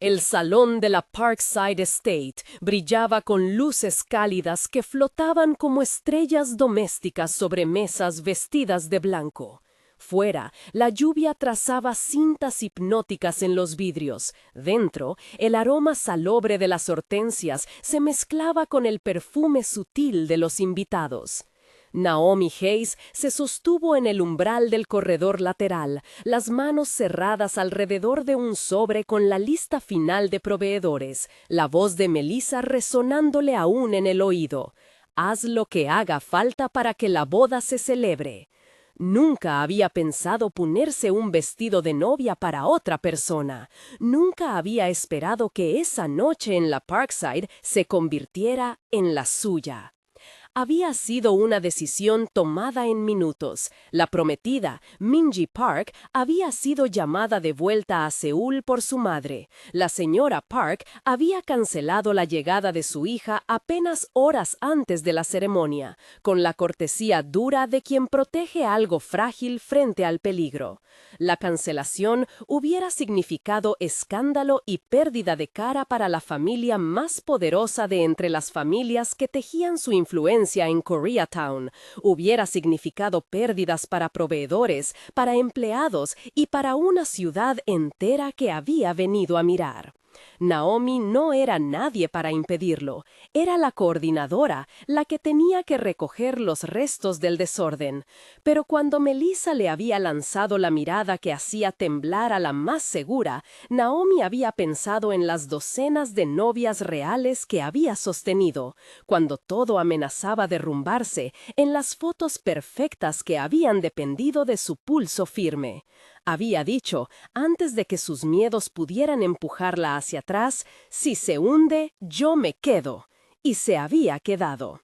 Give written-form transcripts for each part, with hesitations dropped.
El salón de la Parkside Estate brillaba con luces cálidas que flotaban como estrellas domésticas sobre mesas vestidas de blanco. Fuera, la lluvia trazaba cintas hipnóticas en los vidrios. Dentro, el aroma salobre de las hortensias se mezclaba con el perfume sutil de los invitados. Naomi Hayes se sostuvo en el umbral del corredor lateral, las manos cerradas alrededor de un sobre con la lista final de proveedores, la voz de Melissa resonándole aún en el oído. Haz lo que haga falta para que la boda se celebre. Nunca había pensado ponerse un vestido de novia para otra persona. Nunca había esperado que esa noche en la Parkside se convirtiera en la suya. Había sido una decisión tomada en minutos. La prometida, Minji Park, había sido llamada de vuelta a Seúl por su madre. La señora Park había cancelado la llegada de su hija apenas horas antes de la ceremonia, con la cortesía dura de quien protege algo frágil frente al peligro. La cancelación hubiera significado escándalo y pérdida de cara para la familia más poderosa de entre las familias que tejían su influencia en Koreatown. Hubiera significado pérdidas para proveedores, para empleados y para una ciudad entera que había venido a mirar. Naomi no era nadie para impedirlo. Era la coordinadora, la que tenía que recoger los restos del desorden. Pero cuando Melissa le había lanzado la mirada que hacía temblar a la más segura, Naomi había pensado en las docenas de novias reales que había sostenido, cuando todo amenazaba derrumbarse, en las fotos perfectas que habían dependido de su pulso firme. Había dicho, antes de que sus miedos pudieran empujarla hacia atrás, si se hunde, yo me quedo. Y se había quedado.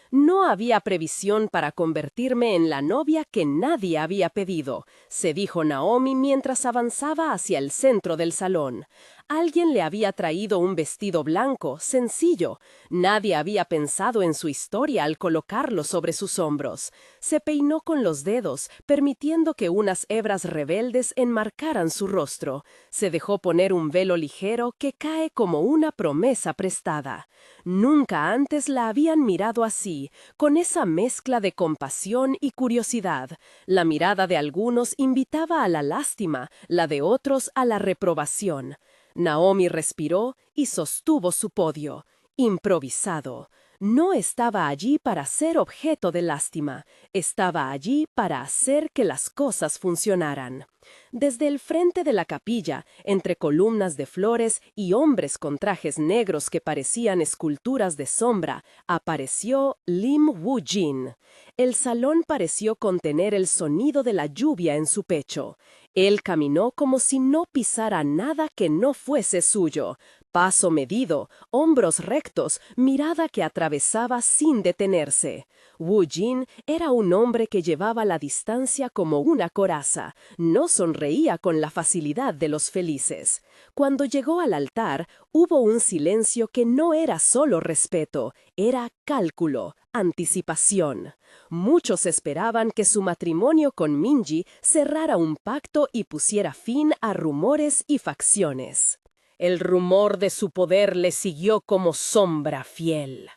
No había previsión para convertirme en la novia que nadie había pedido, se dijo Naomi mientras avanzaba hacia el centro del salón. Alguien le había traído un vestido blanco, sencillo. Nadie había pensado en su historia al colocarlo sobre sus hombros. Se peinó con los dedos, permitiendo que unas hebras rebeldes enmarcaran su rostro. Se dejó poner un velo ligero que cae como una promesa prestada. Nunca antes la habían mirado así, con esa mezcla de compasión y curiosidad. La mirada de algunos invitaba a la lástima, la de otros a la reprobación. Naomi respiró y sostuvo su podio. Improvisado. No estaba allí para ser objeto de lástima. Estaba allí para hacer que las cosas funcionaran. Desde el frente de la capilla, entre columnas de flores y hombres con trajes negros que parecían esculturas de sombra, apareció Lim Woo-jin. El salón pareció contener el sonido de la lluvia en su pecho. Él caminó como si no pisara nada que no fuese suyo. Paso medido, hombros rectos, mirada que atravesaba sin detenerse. Woo-jin era un hombre que llevaba la distancia como una coraza. No sonreía con la facilidad de los felices. Cuando llegó al altar, hubo un silencio que no era solo respeto, era cálculo, anticipación. Muchos esperaban que su matrimonio con Minji cerrara un pacto y pusiera fin a rumores y facciones. El rumor de su poder le siguió como sombra fiel.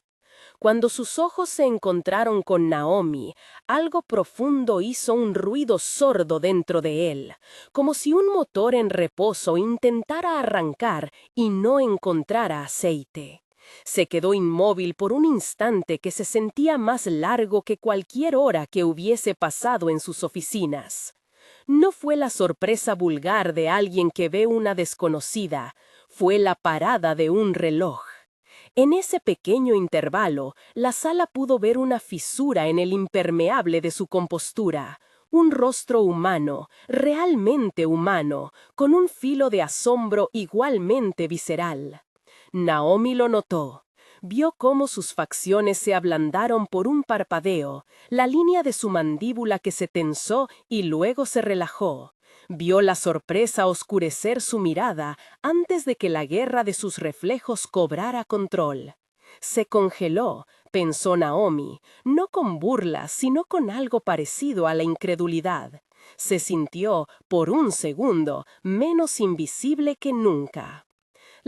Cuando sus ojos se encontraron con Naomi, algo profundo hizo un ruido sordo dentro de él, como si un motor en reposo intentara arrancar y no encontrara aceite. Se quedó inmóvil por un instante que se sentía más largo que cualquier hora que hubiese pasado en sus oficinas. No fue la sorpresa vulgar de alguien que ve una desconocida, fue la parada de un reloj. En ese pequeño intervalo, la sala pudo ver una fisura en el impermeable de su compostura, un rostro humano, realmente humano, con un filo de asombro igualmente visceral. Naomi lo notó. Vio cómo sus facciones se ablandaron por un parpadeo, la línea de su mandíbula que se tensó y luego se relajó. Vio la sorpresa oscurecer su mirada antes de que la guerra de sus reflejos cobrara control. Se congeló, pensó Naomi, no con burla, sino con algo parecido a la incredulidad. Se sintió, por un segundo, menos invisible que nunca.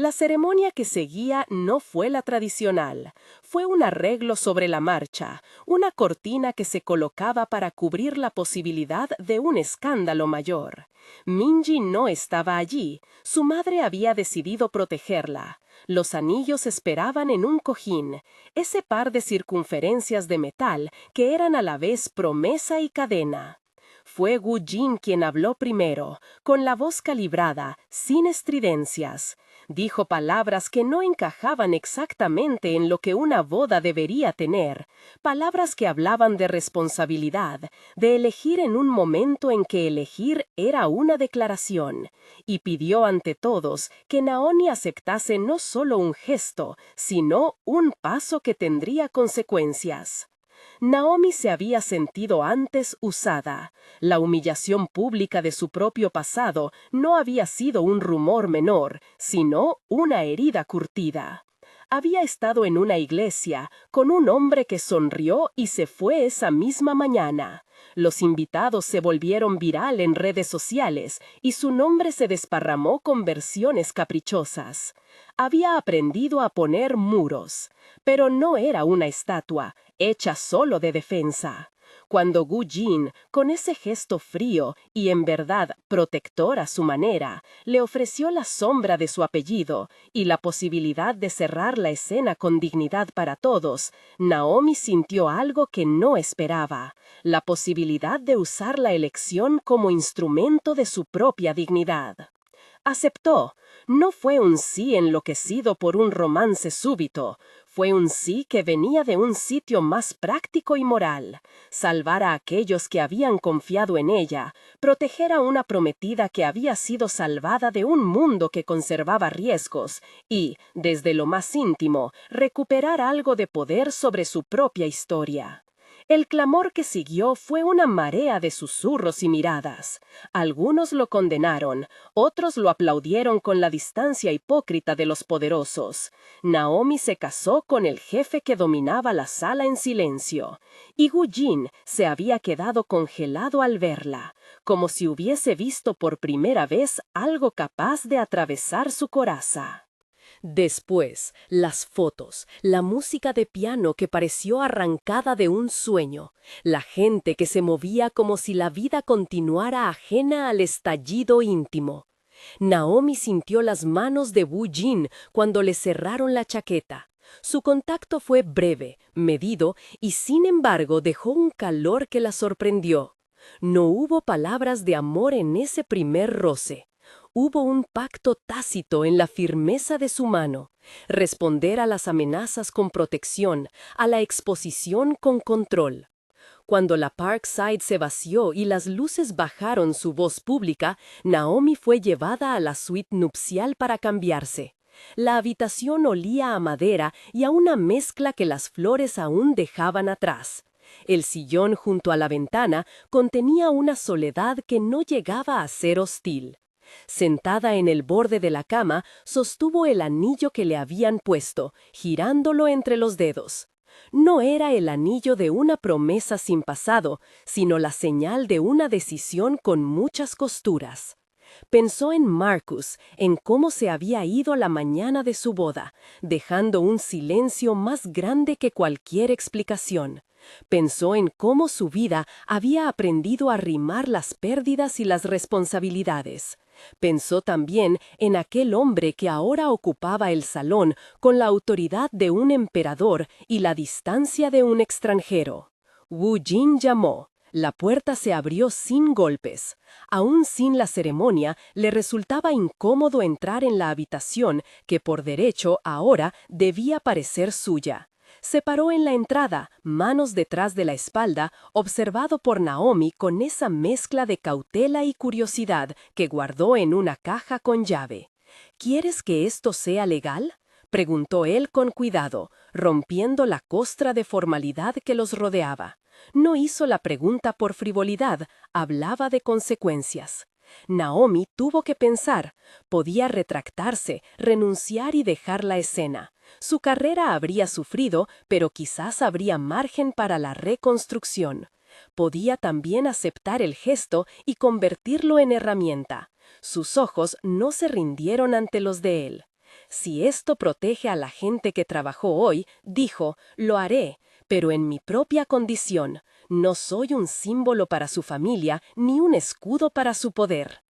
La ceremonia que seguía no fue la tradicional. Fue un arreglo sobre la marcha, una cortina que se colocaba para cubrir la posibilidad de un escándalo mayor. Minji no estaba allí. Su madre había decidido protegerla. Los anillos esperaban en un cojín, ese par de circunferencias de metal que eran a la vez promesa y cadena. Fue Wu Jin quien habló primero, con la voz calibrada, sin estridencias. Dijo palabras que no encajaban exactamente en lo que una boda debería tener, palabras que hablaban de responsabilidad, de elegir en un momento en que elegir era una declaración, y pidió ante todos que Naomi aceptase no solo un gesto, sino un paso que tendría consecuencias. Naomi se había sentido antes usada. La humillación pública de su propio pasado no había sido un rumor menor, sino una herida curtida. Había estado en una iglesia con un hombre que sonrió y se fue esa misma mañana. Los invitados se volvieron viral en redes sociales y su nombre se desparramó con versiones caprichosas. Había aprendido a poner muros, pero no era una estatua, hecha solo de defensa. Cuando Wu Jin, con ese gesto frío y en verdad protector a su manera, le ofreció la sombra de su apellido y la posibilidad de cerrar la escena con dignidad para todos, Naomi sintió algo que no esperaba, la posibilidad de usar la elección como instrumento de su propia dignidad. Aceptó. No fue un sí enloquecido por un romance súbito. Fue un sí que venía de un sitio más práctico y moral. Salvar a aquellos que habían confiado en ella. Proteger a una prometida que había sido salvada de un mundo que conservaba riesgos. Y, desde lo más íntimo, recuperar algo de poder sobre su propia historia. El clamor que siguió fue una marea de susurros y miradas. Algunos lo condenaron, otros lo aplaudieron con la distancia hipócrita de los poderosos. Naomi se casó con el jefe que dominaba la sala en silencio, y Wu Jin se había quedado congelado al verla, como si hubiese visto por primera vez algo capaz de atravesar su coraza. Después, las fotos, la música de piano que pareció arrancada de un sueño, la gente que se movía como si la vida continuara ajena al estallido íntimo. Naomi sintió las manos de Wu Jin cuando le cerraron la chaqueta. Su contacto fue breve, medido y sin embargo dejó un calor que la sorprendió. No hubo palabras de amor en ese primer roce. Hubo un pacto tácito en la firmeza de su mano, responder a las amenazas con protección, a la exposición con control. Cuando la Parkside se vació y las luces bajaron su voz pública, Naomi fue llevada a la suite nupcial para cambiarse. La habitación olía a madera y a una mezcla que las flores aún dejaban atrás. El sillón junto a la ventana contenía una soledad que no llegaba a ser hostil. Sentada en el borde de la cama, sostuvo el anillo que le habían puesto, girándolo entre los dedos. No era el anillo de una promesa sin pasado, sino la señal de una decisión con muchas costuras. Pensó en Marcus, en cómo se había ido la mañana de su boda, dejando un silencio más grande que cualquier explicación. Pensó en cómo su vida había aprendido a rimar las pérdidas y las responsabilidades. Pensó también en aquel hombre que ahora ocupaba el salón con la autoridad de un emperador y la distancia de un extranjero. Wu Jin llamó. La puerta se abrió sin golpes. Aún sin la ceremonia, le resultaba incómodo entrar en la habitación que por derecho ahora debía parecer suya. Se paró en la entrada, manos detrás de la espalda, observado por Naomi con esa mezcla de cautela y curiosidad que guardó en una caja con llave. ¿Quieres que esto sea legal?, preguntó él con cuidado, rompiendo la costra de formalidad que los rodeaba. No hizo la pregunta por frivolidad, hablaba de consecuencias. Naomi tuvo que pensar. Podía retractarse, renunciar y dejar la escena. Su carrera habría sufrido, pero quizás habría margen para la reconstrucción. Podía también aceptar el gesto y convertirlo en herramienta. Sus ojos no se rindieron ante los de él. Si esto protege a la gente que trabajó hoy, dijo, lo haré, pero en mi propia condición. No soy un símbolo para su familia ni un escudo para su poder.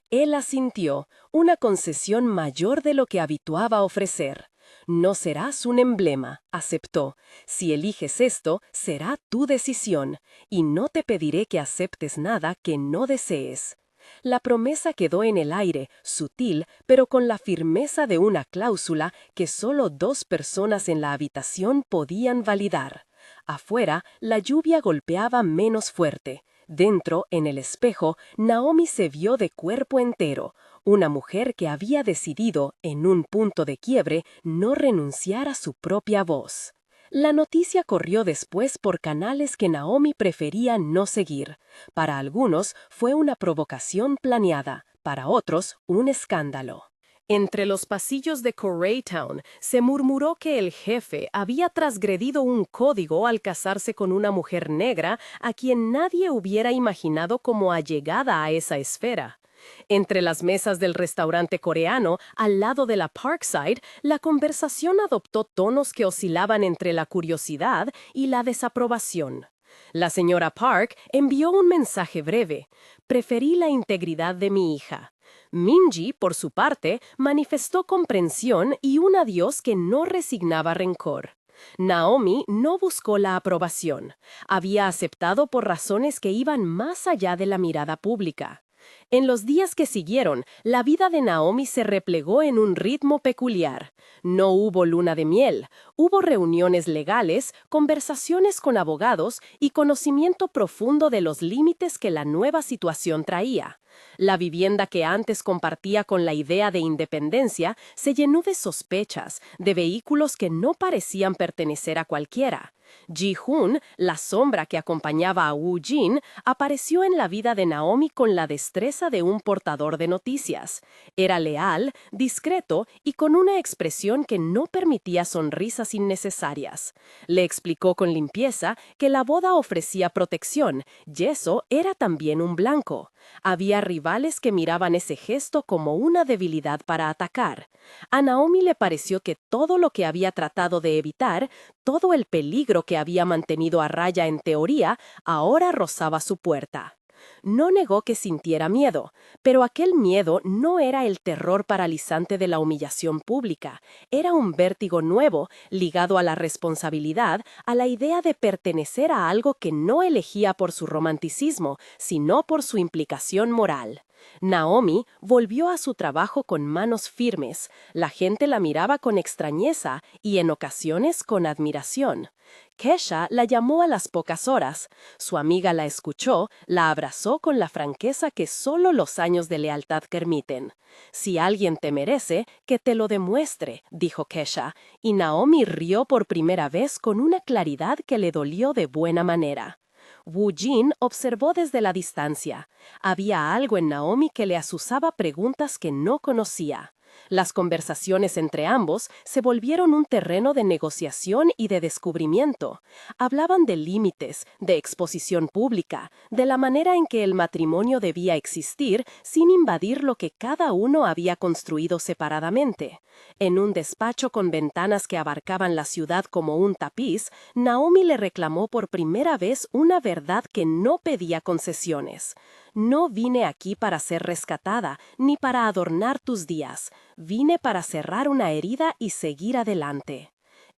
Él asintió, una concesión mayor de lo que habituaba ofrecer. No serás un emblema, aceptó. Si eliges esto, será tu decisión, y no te pediré que aceptes nada que no desees. La promesa quedó en el aire, sutil, pero con la firmeza de una cláusula que solo 2 personas en la habitación podían validar. Afuera, la lluvia golpeaba menos fuerte. Dentro, en el espejo, Naomi se vio de cuerpo entero, una mujer que había decidido, en un punto de quiebre, no renunciar a su propia voz. La noticia corrió después por canales que Naomi prefería no seguir. Para algunos fue una provocación planeada, para otros un escándalo. Entre los pasillos de Koreatown se murmuró que el jefe había transgredido un código al casarse con una mujer negra a quien nadie hubiera imaginado como allegada a esa esfera. Entre las mesas del restaurante coreano, al lado de la Parkside, la conversación adoptó tonos que oscilaban entre la curiosidad y la desaprobación. La señora Park envió un mensaje breve. Preferí la integridad de mi hija. Minji, por su parte, manifestó comprensión y un adiós que no resignaba rencor. Naomi no buscó la aprobación. Había aceptado por razones que iban más allá de la mirada pública. En los días que siguieron, la vida de Naomi se replegó en un ritmo peculiar. No hubo luna de miel, hubo reuniones legales, conversaciones con abogados y conocimiento profundo de los límites que la nueva situación traía. La vivienda que antes compartía con la idea de independencia se llenó de sospechas, de vehículos que no parecían pertenecer a cualquiera. Ji-hoon, la sombra que acompañaba a Woo-jin, apareció en la vida de Naomi con la destreza de un portador de noticias. Era leal, discreto y con una expresión que no permitía sonrisas innecesarias. Le explicó con limpieza que la boda ofrecía protección, y eso era también un blanco. Había rivales que miraban ese gesto como una debilidad para atacar. A Naomi le pareció que todo lo que había tratado de evitar, todo el peligro que había mantenido a raya en teoría, ahora rozaba su puerta. No negó que sintiera miedo, pero aquel miedo no era el terror paralizante de la humillación pública, era un vértigo nuevo, ligado a la responsabilidad, a la idea de pertenecer a algo que no elegía por su romanticismo, sino por su implicación moral. Naomi volvió a su trabajo con manos firmes, la gente la miraba con extrañeza y en ocasiones con admiración. Kesha la llamó a las pocas horas. Su amiga la escuchó, la abrazó con la franqueza que solo los años de lealtad permiten. Si alguien te merece, que te lo demuestre, dijo Kesha, y Naomi rió por primera vez con una claridad que le dolió de buena manera. Woo-jin observó desde la distancia. Había algo en Naomi que le azuzaba preguntas que no conocía. Las conversaciones entre ambos se volvieron un terreno de negociación y de descubrimiento. Hablaban de límites, de exposición pública, de la manera en que el matrimonio debía existir sin invadir lo que cada uno había construido separadamente. En un despacho con ventanas que abarcaban la ciudad como un tapiz, Naomi le reclamó por primera vez una verdad que no pedía concesiones. No vine aquí para ser rescatada, ni para adornar tus días. Vine para cerrar una herida y seguir adelante.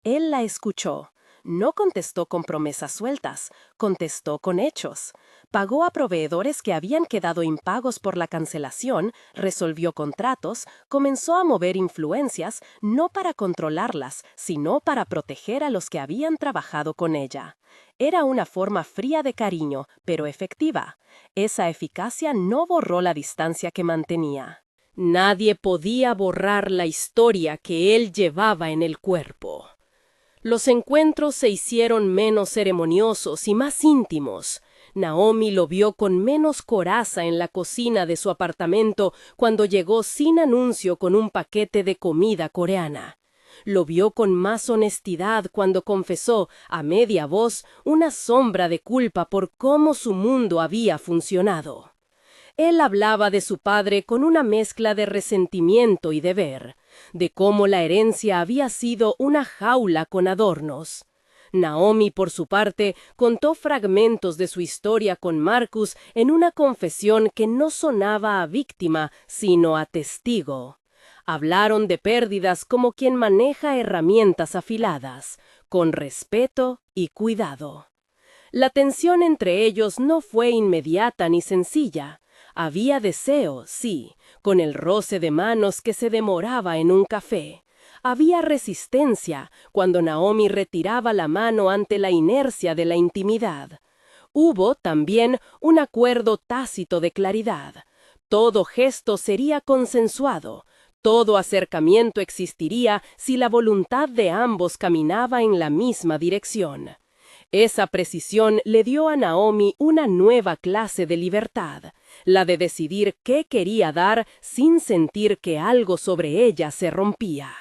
Él la escuchó. No contestó con promesas sueltas, contestó con hechos. Pagó a proveedores que habían quedado impagos por la cancelación, resolvió contratos, comenzó a mover influencias, no para controlarlas, sino para proteger a los que habían trabajado con ella. Era una forma fría de cariño, pero efectiva. Esa eficacia no borró la distancia que mantenía. Nadie podía borrar la historia que él llevaba en el cuerpo. Los encuentros se hicieron menos ceremoniosos y más íntimos. Naomi lo vio con menos coraza en la cocina de su apartamento cuando llegó sin anuncio con un paquete de comida coreana. Lo vio con más honestidad cuando confesó, a media voz, una sombra de culpa por cómo su mundo había funcionado. Él hablaba de su padre con una mezcla de resentimiento y deber. de cómo la herencia había sido una jaula con adornos. Naomi, por su parte, contó fragmentos de su historia con Marcus en una confesión que no sonaba a víctima, sino a testigo. Hablaron de pérdidas como quien maneja herramientas afiladas, con respeto y cuidado. La tensión entre ellos no fue inmediata ni sencilla. Había deseo, sí, con el roce de manos que se demoraba en un café. Había resistencia cuando Naomi retiraba la mano ante la inercia de la intimidad. Hubo también un acuerdo tácito de claridad. Todo gesto sería consensuado. Todo acercamiento existiría si la voluntad de ambos caminaba en la misma dirección. Esa precisión le dio a Naomi una nueva clase de libertad, la de decidir qué quería dar sin sentir que algo sobre ella se rompía.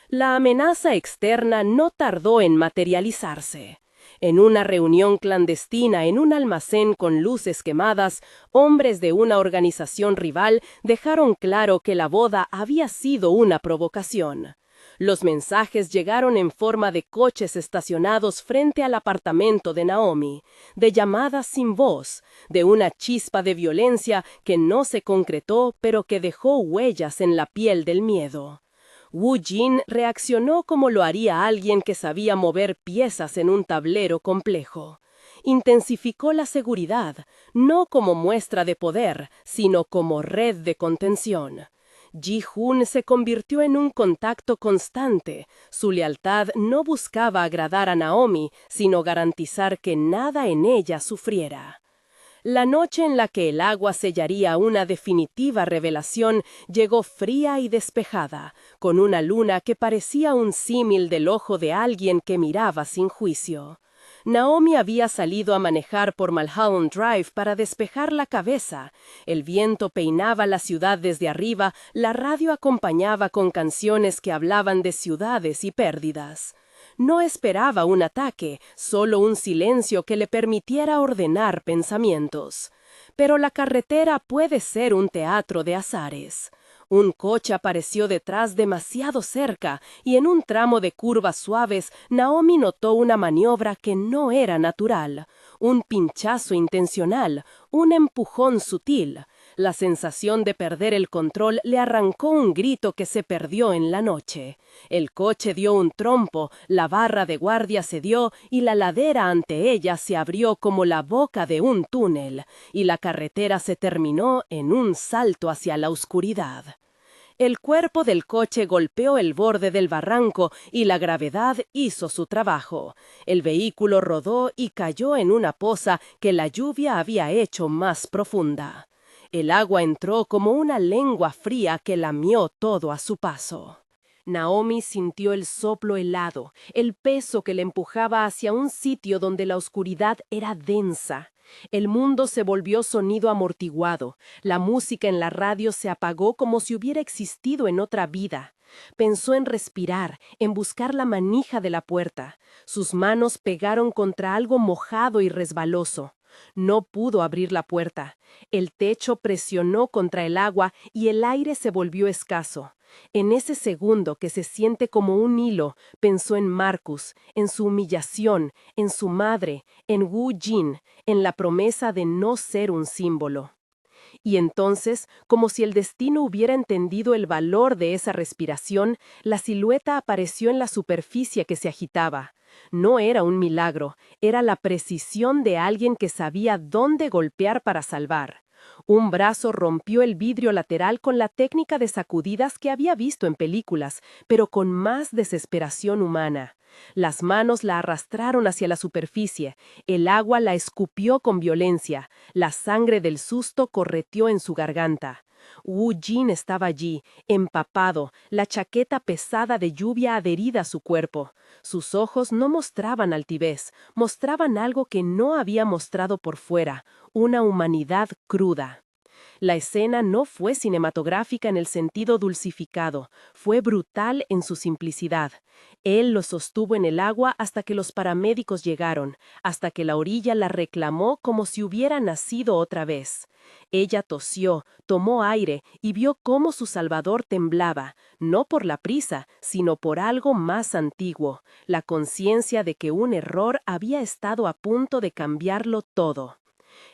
La amenaza externa no tardó en materializarse. En una reunión clandestina en un almacén con luces quemadas, hombres de una organización rival dejaron claro que la boda había sido una provocación. Los mensajes llegaron en forma de coches estacionados frente al apartamento de Naomi, de llamadas sin voz, de una chispa de violencia que no se concretó pero que dejó huellas en la piel del miedo. Wu Jin reaccionó como lo haría alguien que sabía mover piezas en un tablero complejo. Intensificó la seguridad, no como muestra de poder, sino como red de contención. Ji-Hoon se convirtió en un contacto constante. Su lealtad no buscaba agradar a Naomi, sino garantizar que nada en ella sufriera. La noche en la que el agua sellaría una definitiva revelación llegó fría y despejada, con una luna que parecía un símil del ojo de alguien que miraba sin juicio. Naomi había salido a manejar por Mulholland Drive para despejar la cabeza. El viento peinaba la ciudad desde arriba, la radio acompañaba con canciones que hablaban de ciudades y pérdidas. No esperaba un ataque, solo un silencio que le permitiera ordenar pensamientos. Pero la carretera puede ser un teatro de azares. Un coche apareció detrás demasiado cerca y en un tramo de curvas suaves Naomi notó una maniobra que no era natural, un pinchazo intencional, un empujón sutil. La sensación de perder el control le arrancó un grito que se perdió en la noche. El coche dio un trompo, la barra de guardia cedió y la ladera ante ella se abrió como la boca de un túnel, y la carretera se terminó en un salto hacia la oscuridad. El cuerpo del coche golpeó el borde del barranco y la gravedad hizo su trabajo. El vehículo rodó y cayó en una poza que la lluvia había hecho más profunda. El agua entró como una lengua fría que lamió todo a su paso. Naomi sintió el soplo helado, el peso que le empujaba hacia un sitio donde la oscuridad era densa. El mundo se volvió sonido amortiguado. La música en la radio se apagó como si hubiera existido en otra vida. Pensó en respirar, en buscar la manija de la puerta. Sus manos pegaron contra algo mojado y resbaloso. No pudo abrir la puerta. El techo presionó contra el agua y el aire se volvió escaso. En ese segundo que se siente como un hilo, pensó en Marcus, en su humillación, en su madre, en Wu Jin, en la promesa de no ser un símbolo. Y entonces, como si el destino hubiera entendido el valor de esa respiración, la silueta apareció en la superficie que se agitaba. No era un milagro, era la precisión de alguien que sabía dónde golpear para salvar. Un brazo rompió el vidrio lateral con la técnica de sacudidas que había visto en películas, pero con más desesperación humana. Las manos la arrastraron hacia la superficie, el agua la escupió con violencia, la sangre del susto correteó en su garganta. Wu Jin estaba allí, empapado, la chaqueta pesada de lluvia adherida a su cuerpo. Sus ojos no mostraban altivez, mostraban algo que no había mostrado por fuera, una humanidad cruda. La escena no fue cinematográfica en el sentido dulcificado, fue brutal en su simplicidad. Él lo sostuvo en el agua hasta que los paramédicos llegaron, hasta que la orilla la reclamó como si hubiera nacido otra vez. Ella tosió, tomó aire y vio cómo su salvador temblaba, no por la prisa, sino por algo más antiguo, la conciencia de que un error había estado a punto de cambiarlo todo.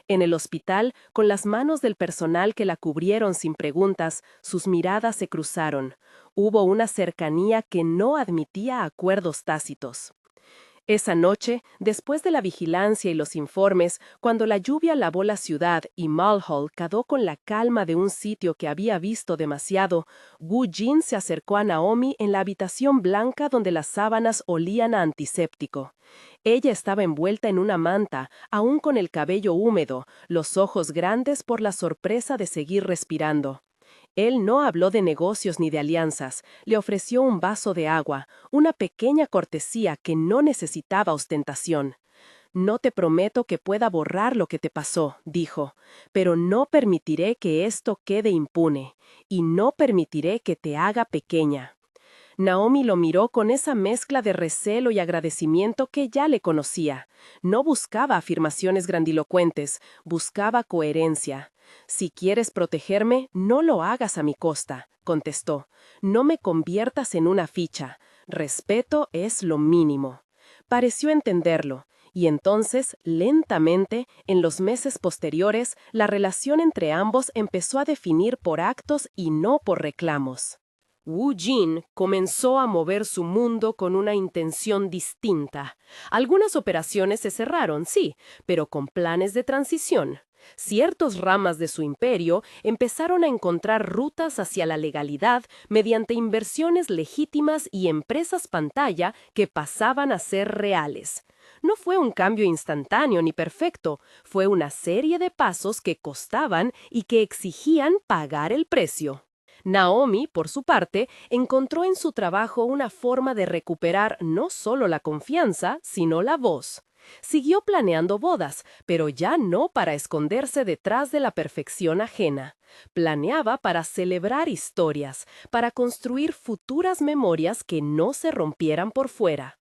En el hospital, con las manos del personal que la cubrieron sin preguntas, sus miradas se cruzaron. Hubo una cercanía que no admitía acuerdos tácitos. Esa noche, después de la vigilancia y los informes, cuando la lluvia lavó la ciudad y Mulhall quedó con la calma de un sitio que había visto demasiado, Wu Jin se acercó a Naomi en la habitación blanca donde las sábanas olían a antiséptico. Ella estaba envuelta en una manta, aún con el cabello húmedo, los ojos grandes por la sorpresa de seguir respirando. Él no habló de negocios ni de alianzas, le ofreció un vaso de agua, una pequeña cortesía que no necesitaba ostentación. No te prometo que pueda borrar lo que te pasó, dijo, pero no permitiré que esto quede impune, y no permitiré que te haga pequeña. Naomi lo miró con esa mezcla de recelo y agradecimiento que ya le conocía. No buscaba afirmaciones grandilocuentes, buscaba coherencia. «Si quieres protegerme, no lo hagas a mi costa», contestó. «No me conviertas en una ficha. Respeto es lo mínimo». Pareció entenderlo, y entonces, lentamente, en los meses posteriores, la relación entre ambos empezó a definir por actos y no por reclamos. Wu Jin comenzó a mover su mundo con una intención distinta. Algunas operaciones se cerraron, sí, pero con planes de transición. Ciertas ramas de su imperio empezaron a encontrar rutas hacia la legalidad mediante inversiones legítimas y empresas pantalla que pasaban a ser reales. No fue un cambio instantáneo ni perfecto, fue una serie de pasos que costaban y que exigían pagar el precio. Naomi, por su parte, encontró en su trabajo una forma de recuperar no solo la confianza, sino la voz. Siguió planeando bodas, pero ya no para esconderse detrás de la perfección ajena. Planeaba para celebrar historias, para construir futuras memorias que no se rompieran por fuera.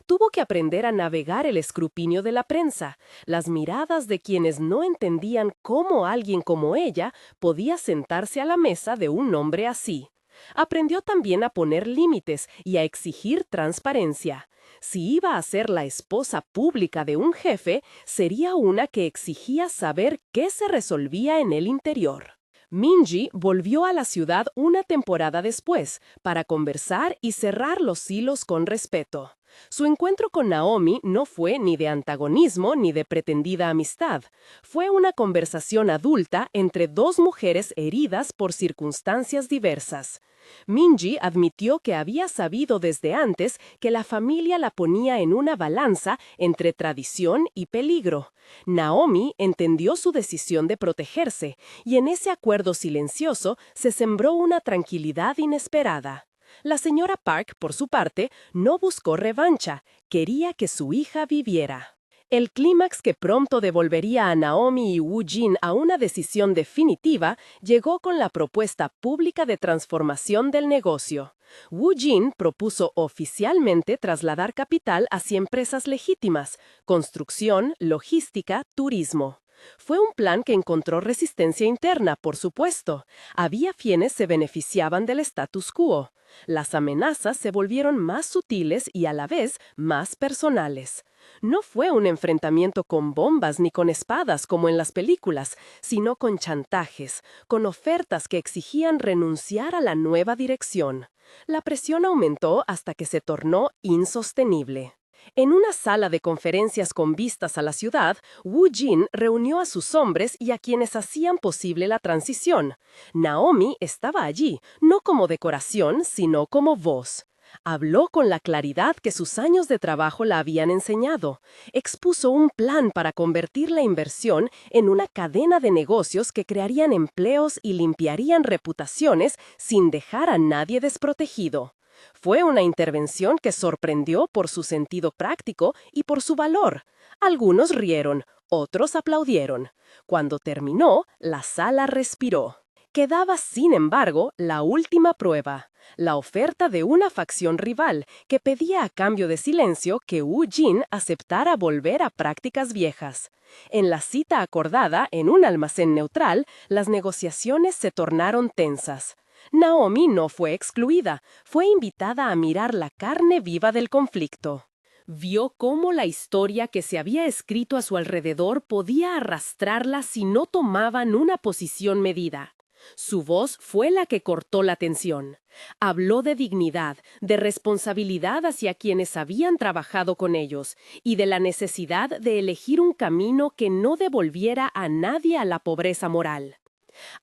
Tuvo que aprender a navegar el escrutinio de la prensa, las miradas de quienes no entendían cómo alguien como ella podía sentarse a la mesa de un hombre así. Aprendió también a poner límites y a exigir transparencia. Si iba a ser la esposa pública de un jefe, sería una que exigía saber qué se resolvía en el interior. Minji volvió a la ciudad una temporada después para conversar y cerrar los hilos con respeto. Su encuentro con Naomi no fue ni de antagonismo ni de pretendida amistad. Fue una conversación adulta entre dos mujeres heridas por circunstancias diversas. Minji admitió que había sabido desde antes que la familia la ponía en una balanza entre tradición y peligro. Naomi entendió su decisión de protegerse, y en ese acuerdo silencioso se sembró una tranquilidad inesperada. La señora Park, por su parte, no buscó revancha, quería que su hija viviera. El clímax que pronto devolvería a Naomi y Wu Jin a una decisión definitiva llegó con la propuesta pública de transformación del negocio. Wu Jin propuso oficialmente trasladar capital hacia empresas legítimas, construcción, logística, turismo. Fue un plan que encontró resistencia interna, por supuesto. Había quienes se beneficiaban del status quo. Las amenazas se volvieron más sutiles y a la vez más personales. No fue un enfrentamiento con bombas ni con espadas como en las películas, sino con chantajes, con ofertas que exigían renunciar a la nueva dirección. La presión aumentó hasta que se tornó insostenible. En una sala de conferencias con vistas a la ciudad, Wu Jin reunió a sus hombres y a quienes hacían posible la transición. Naomi estaba allí, no como decoración, sino como voz. Habló con la claridad que sus años de trabajo la habían enseñado. Expuso un plan para convertir la inversión en una cadena de negocios que crearían empleos y limpiarían reputaciones sin dejar a nadie desprotegido. Fue una intervención que sorprendió por su sentido práctico y por su valor. Algunos rieron, otros aplaudieron. Cuando terminó, la sala respiró. Quedaba, sin embargo, la última prueba, la oferta de una facción rival que pedía a cambio de silencio que Wu Jin aceptara volver a prácticas viejas. En la cita acordada en un almacén neutral, las negociaciones se tornaron tensas. Naomi no fue excluida, fue invitada a mirar la carne viva del conflicto. Vio cómo la historia que se había escrito a su alrededor podía arrastrarla si no tomaban una posición medida. Su voz fue la que cortó la tensión. Habló de dignidad, de responsabilidad hacia quienes habían trabajado con ellos y de la necesidad de elegir un camino que no devolviera a nadie a la pobreza moral.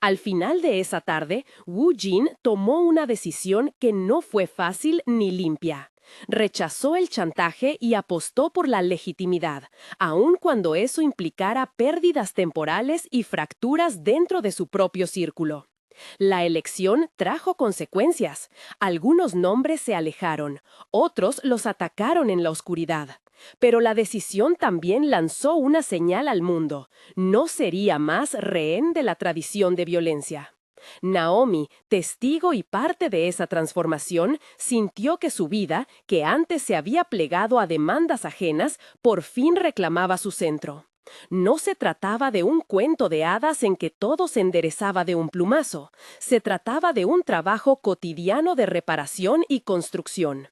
Al final de esa tarde, Wu Jin tomó una decisión que no fue fácil ni limpia. Rechazó el chantaje y apostó por la legitimidad, aun cuando eso implicara pérdidas temporales y fracturas dentro de su propio círculo. La elección trajo consecuencias. Algunos nombres se alejaron, otros los atacaron en la oscuridad. Pero la decisión también lanzó una señal al mundo. No sería más rehén de la tradición de violencia. Naomi, testigo y parte de esa transformación, sintió que su vida, que antes se había plegado a demandas ajenas, por fin reclamaba su centro. No se trataba de un cuento de hadas en que todo se enderezaba de un plumazo. Se trataba de un trabajo cotidiano de reparación y construcción.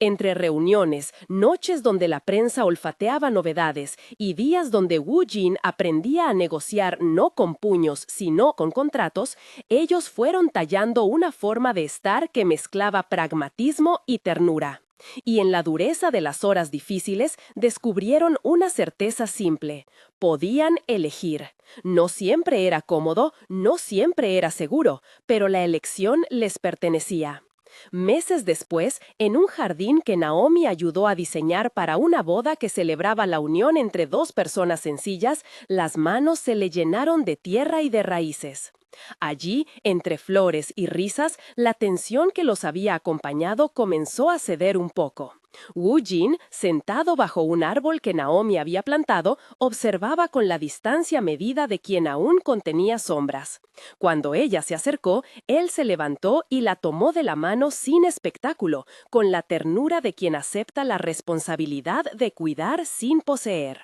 Entre reuniones, noches donde la prensa olfateaba novedades y días donde Wu Jin aprendía a negociar no con puños, sino con contratos, ellos fueron tallando una forma de estar que mezclaba pragmatismo y ternura. Y en la dureza de las horas difíciles descubrieron una certeza simple: podían elegir. No siempre era cómodo, no siempre era seguro, pero la elección les pertenecía. Meses después, en un jardín que Naomi ayudó a diseñar para una boda que celebraba la unión entre dos personas sencillas, las manos se le llenaron de tierra y de raíces. Allí, entre flores y risas, la tensión que los había acompañado comenzó a ceder un poco. Wu Jin, sentado bajo un árbol que Naomi había plantado, observaba con la distancia medida de quien aún contenía sombras. Cuando ella se acercó, él se levantó y la tomó de la mano sin espectáculo, con la ternura de quien acepta la responsabilidad de cuidar sin poseer.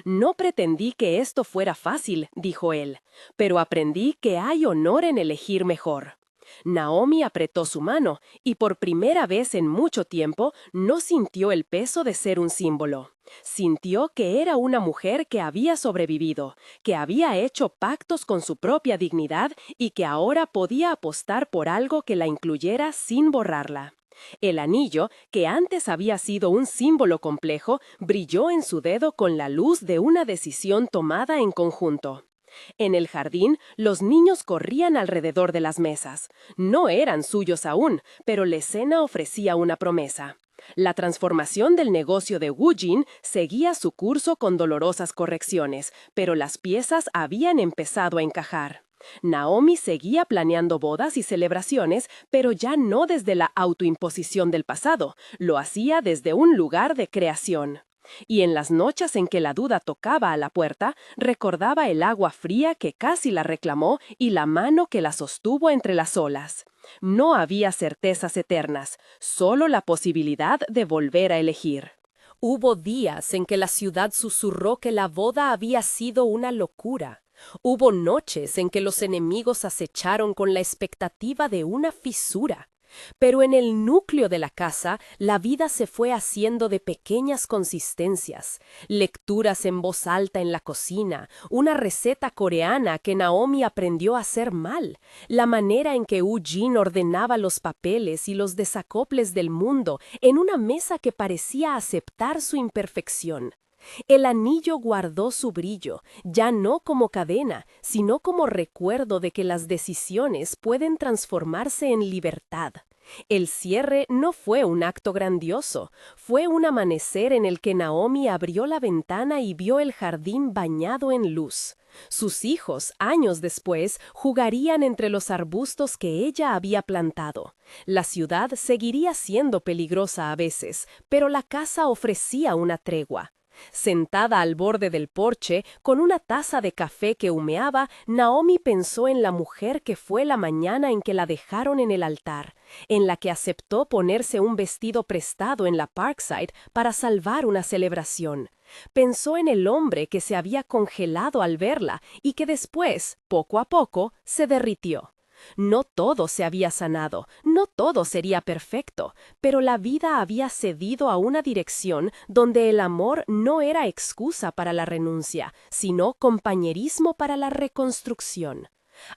«No pretendí que esto fuera fácil», dijo él, «pero aprendí que hay honor en elegir mejor». Naomi apretó su mano y por primera vez en mucho tiempo no sintió el peso de ser un símbolo. Sintió que era una mujer que había sobrevivido, que había hecho pactos con su propia dignidad y que ahora podía apostar por algo que la incluyera sin borrarla. El anillo, que antes había sido un símbolo complejo, brilló en su dedo con la luz de una decisión tomada en conjunto. En el jardín, los niños corrían alrededor de las mesas. No eran suyos aún, pero la escena ofrecía una promesa. La transformación del negocio de Wu Jin seguía su curso con dolorosas correcciones, pero las piezas habían empezado a encajar. Naomi seguía planeando bodas y celebraciones, pero ya no desde la autoimposición del pasado, lo hacía desde un lugar de creación. Y en las noches en que la duda tocaba a la puerta, recordaba el agua fría que casi la reclamó y la mano que la sostuvo entre las olas. No había certezas eternas, solo la posibilidad de volver a elegir. Hubo días en que la ciudad susurró que la boda había sido una locura. Hubo noches en que los enemigos acecharon con la expectativa de una fisura. Pero en el núcleo de la casa, la vida se fue haciendo de pequeñas consistencias. Lecturas en voz alta en la cocina, una receta coreana que Naomi aprendió a hacer mal, la manera en que Wu Jin ordenaba los papeles y los desacoples del mundo en una mesa que parecía aceptar su imperfección. El anillo guardó su brillo, ya no como cadena, sino como recuerdo de que las decisiones pueden transformarse en libertad. El cierre no fue un acto grandioso, fue un amanecer en el que Naomi abrió la ventana y vio el jardín bañado en luz. Sus hijos, años después, jugarían entre los arbustos que ella había plantado. La ciudad seguiría siendo peligrosa a veces, pero la casa ofrecía una tregua. Sentada al borde del porche, con una taza de café que humeaba, Naomi pensó en la mujer que fue la mañana en que la dejaron en el altar, en la que aceptó ponerse un vestido prestado en la Parkside para salvar una celebración. Pensó en el hombre que se había congelado al verla y que después, poco a poco, se derritió. No todo se había sanado, no todo sería perfecto, pero la vida había cedido a una dirección donde el amor no era excusa para la renuncia, sino compañerismo para la reconstrucción.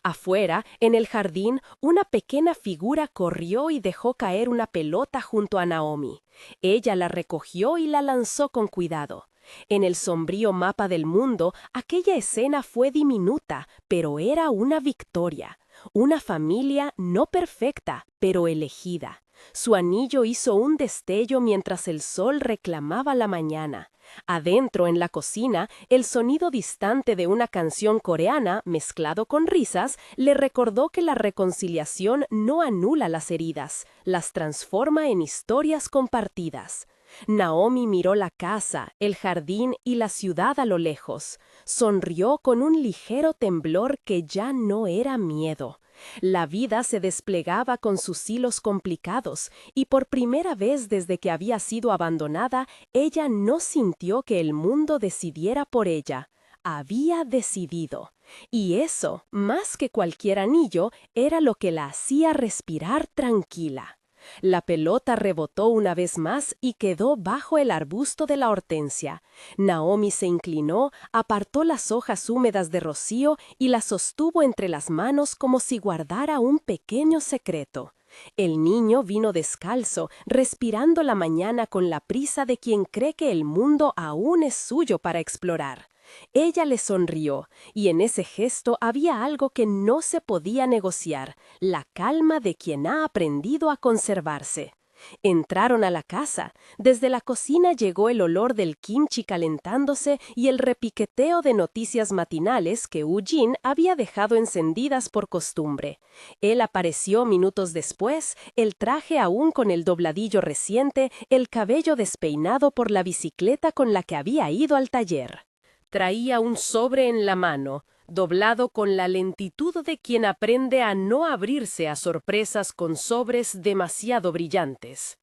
Afuera, en el jardín, una pequeña figura corrió y dejó caer una pelota junto a Naomi. Ella la recogió y la lanzó con cuidado. En el sombrío mapa del mundo, aquella escena fue diminuta, pero era una victoria. Una familia no perfecta, pero elegida. Su anillo hizo un destello mientras el sol reclamaba la mañana. Adentro, en la cocina, el sonido distante de una canción coreana, mezclado con risas, le recordó que la reconciliación no anula las heridas, las transforma en historias compartidas. Naomi miró la casa, el jardín y la ciudad a lo lejos. Sonrió con un ligero temblor que ya no era miedo. La vida se desplegaba con sus hilos complicados, y por primera vez desde que había sido abandonada, ella no sintió que el mundo decidiera por ella. Había decidido. Y eso, más que cualquier anillo, era lo que la hacía respirar tranquila. La pelota rebotó una vez más y quedó bajo el arbusto de la hortensia. Naomi se inclinó, apartó las hojas húmedas de rocío y las sostuvo entre las manos como si guardara un pequeño secreto. El niño vino descalzo, respirando la mañana con la prisa de quien cree que el mundo aún es suyo para explorar. Ella le sonrió, y en ese gesto había algo que no se podía negociar, la calma de quien ha aprendido a conservarse. Entraron a la casa. Desde la cocina llegó el olor del kimchi calentándose y el repiqueteo de noticias matinales que Eugene había dejado encendidas por costumbre. Él apareció minutos después, el traje aún con el dobladillo reciente, el cabello despeinado por la bicicleta con la que había ido al taller. Traía un sobre en la mano, doblado con la lentitud de quien aprende a no abrirse a sorpresas con sobres demasiado brillantes.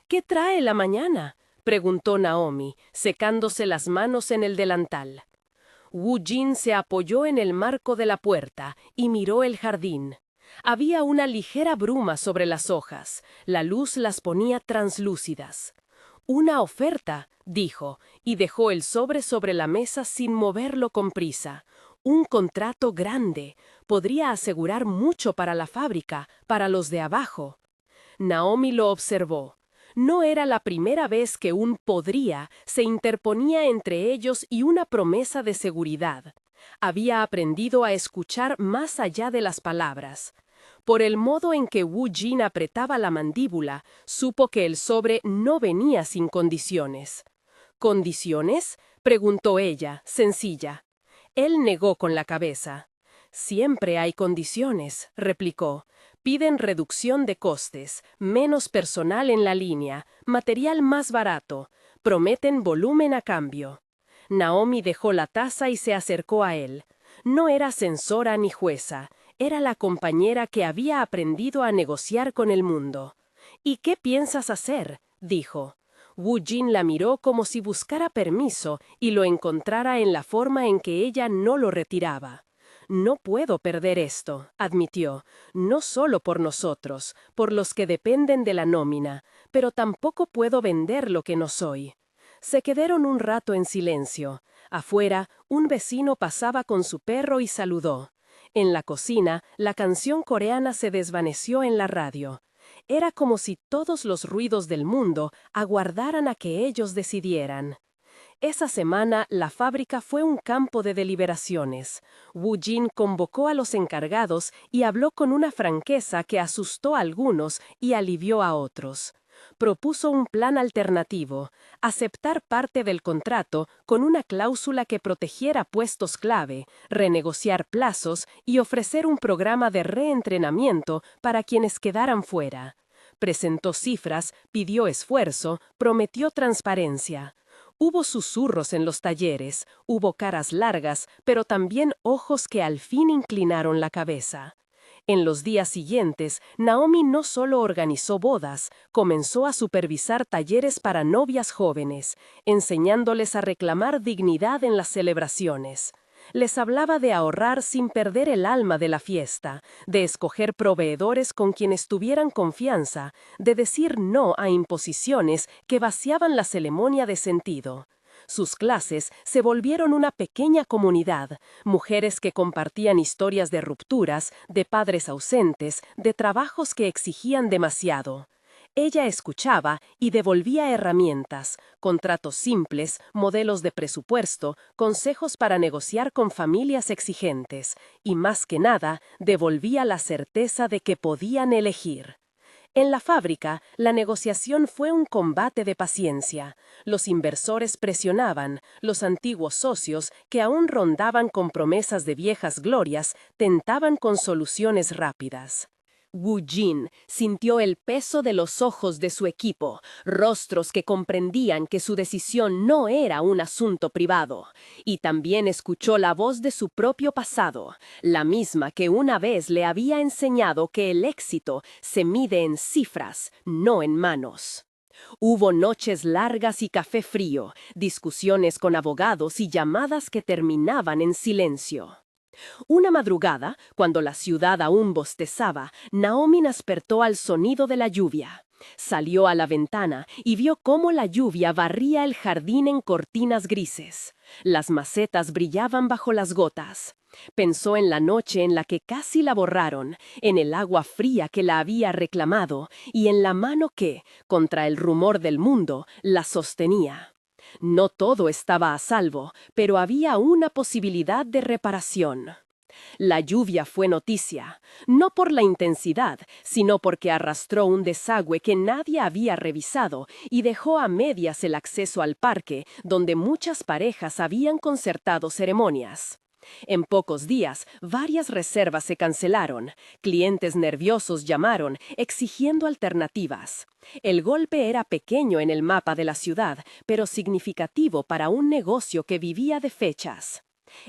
¿Qué trae la mañana?, preguntó Naomi, secándose las manos en el delantal. Wu Jin se apoyó en el marco de la puerta y miró el jardín. Había una ligera bruma sobre las hojas, la luz las ponía translúcidas. «Una oferta», dijo, y dejó el sobre la mesa sin moverlo con prisa. «Un contrato grande. Podría asegurar mucho para la fábrica, para los de abajo». Naomi lo observó. No era la primera vez que un «podría» se interponía entre ellos y una promesa de seguridad. Había aprendido a escuchar más allá de las palabras. Por el modo en que Wu Jin apretaba la mandíbula, supo que el sobre no venía sin condiciones. ¿Condiciones?, preguntó ella, sencilla. Él negó con la cabeza. «Siempre hay condiciones», replicó. «Piden reducción de costes, menos personal en la línea, material más barato. Prometen volumen a cambio». Naomi dejó la taza y se acercó a él. No era censora ni jueza. Era la compañera que había aprendido a negociar con el mundo. «¿Y qué piensas hacer?», dijo. Wu Jin la miró como si buscara permiso y lo encontrara en la forma en que ella no lo retiraba. «No puedo perder esto», admitió, «no solo por nosotros, por los que dependen de la nómina, pero tampoco puedo vender lo que no soy». Se quedaron un rato en silencio. Afuera, un vecino pasaba con su perro y saludó. En la cocina, la canción coreana se desvaneció en la radio. Era como si todos los ruidos del mundo aguardaran a que ellos decidieran. Esa semana, la fábrica fue un campo de deliberaciones. Wu Jin convocó a los encargados y habló con una franqueza que asustó a algunos y alivió a otros. Propuso un plan alternativo: aceptar parte del contrato con una cláusula que protegiera puestos clave, renegociar plazos y ofrecer un programa de reentrenamiento para quienes quedaran fuera. Presentó cifras, pidió esfuerzo, prometió transparencia. Hubo susurros en los talleres, hubo caras largas, pero también ojos que al fin inclinaron la cabeza. En los días siguientes, Naomi no solo organizó bodas, comenzó a supervisar talleres para novias jóvenes, enseñándoles a reclamar dignidad en las celebraciones. Les hablaba de ahorrar sin perder el alma de la fiesta, de escoger proveedores con quienes tuvieran confianza, de decir no a imposiciones que vaciaban la ceremonia de sentido. Sus clases se volvieron una pequeña comunidad, mujeres que compartían historias de rupturas, de padres ausentes, de trabajos que exigían demasiado. Ella escuchaba y devolvía herramientas, contratos simples, modelos de presupuesto, consejos para negociar con familias exigentes, y más que nada, devolvía la certeza de que podían elegir. En la fábrica, la negociación fue un combate de paciencia. Los inversores presionaban, los antiguos socios, que aún rondaban con promesas de viejas glorias, tentaban con soluciones rápidas. Wu Jin sintió el peso de los ojos de su equipo, rostros que comprendían que su decisión no era un asunto privado, y también escuchó la voz de su propio pasado, la misma que una vez le había enseñado que el éxito se mide en cifras, no en manos. Hubo noches largas y café frío, discusiones con abogados y llamadas que terminaban en silencio. Una madrugada, cuando la ciudad aún bostezaba, Naomi despertó al sonido de la lluvia. Salió a la ventana y vio cómo la lluvia barría el jardín en cortinas grises. Las macetas brillaban bajo las gotas. Pensó en la noche en la que casi la borraron, en el agua fría que la había reclamado y en la mano que, contra el rumor del mundo, la sostenía. No todo estaba a salvo, pero había una posibilidad de reparación. La lluvia fue noticia, no por la intensidad, sino porque arrastró un desagüe que nadie había revisado y dejó a medias el acceso al parque, donde muchas parejas habían concertado ceremonias. En pocos días, varias reservas se cancelaron. Clientes nerviosos llamaron, exigiendo alternativas. El golpe era pequeño en el mapa de la ciudad, pero significativo para un negocio que vivía de fechas.